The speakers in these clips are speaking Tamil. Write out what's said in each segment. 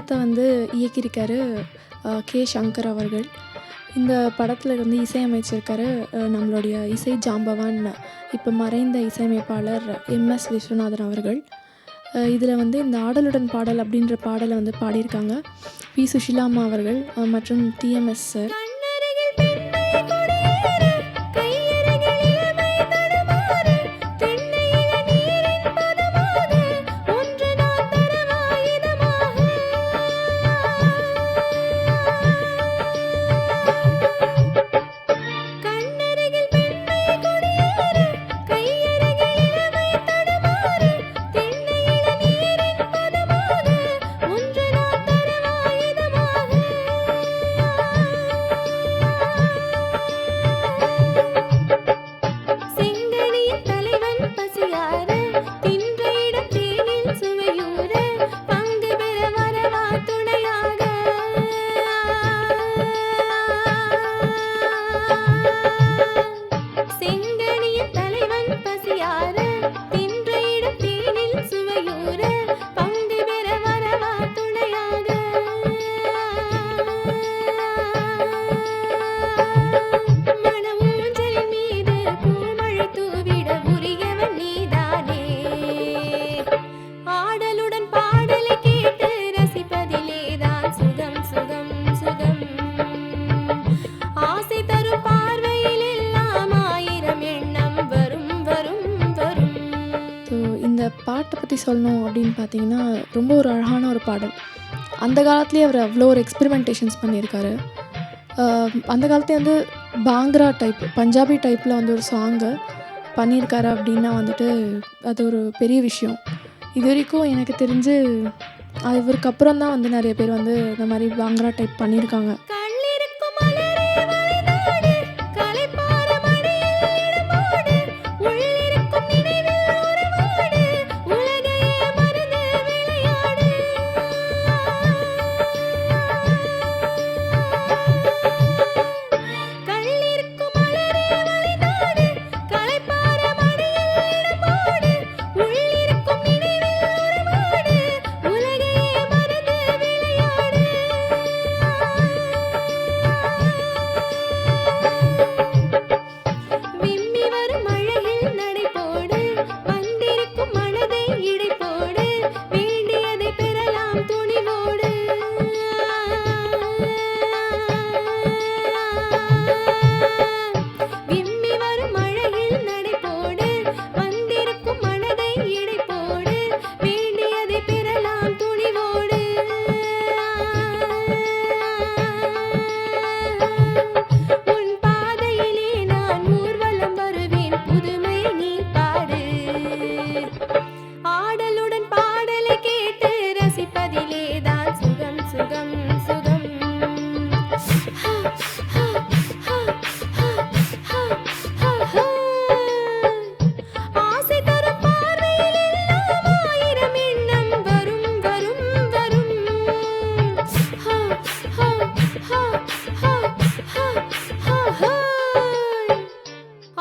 படத்தை வந்து இயக்கியிருக்காரு கே. சங்கர் அவர்கள். இந்த படத்தில் வந்து இசையமைச்சிருக்காரு நம்மளுடைய இசை ஜாம்பவான் இப்போ மறைந்த இசையமைப்பாளர் எம்.எஸ். விஸ்வநாதன் அவர்கள். இதில் வந்து இந்த ஆடலுடன் பாடல் அப்படின்ற பாடலை வந்து பாடியிருக்காங்க பி. சுஷிலாம்மா அவர்கள் மற்றும் டிஎம்எஸ் சார். இந்த பாட்டை பற்றி சொல்லணும் அப்படின்னு பார்த்தீங்கன்னா ரொம்ப ஒரு அழகான ஒரு பாடல். அந்த காலத்துலேயே அவர் அவ்வளோ ஒரு எக்ஸ்பெரிமெண்டேஷன்ஸ் பண்ணியிருக்காரு. அந்த காலத்துலேயே வந்து பாங்க்ரா டைப் பஞ்சாபி டைப்பில் வந்து ஒரு சாங்கை பண்ணியிருக்காரு அப்படின்னா வந்துட்டு அது ஒரு பெரிய விஷயம். இது வரைக்கும் எனக்கு தெரிஞ்சு இவருக்கு அப்புறம் தான் வந்து நிறைய பேர் வந்து இந்த மாதிரி பாங்க்ரா டைப் பண்ணியிருக்காங்க.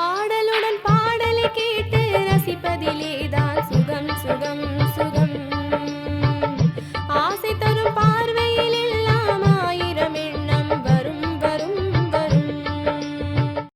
ஆடலுடன்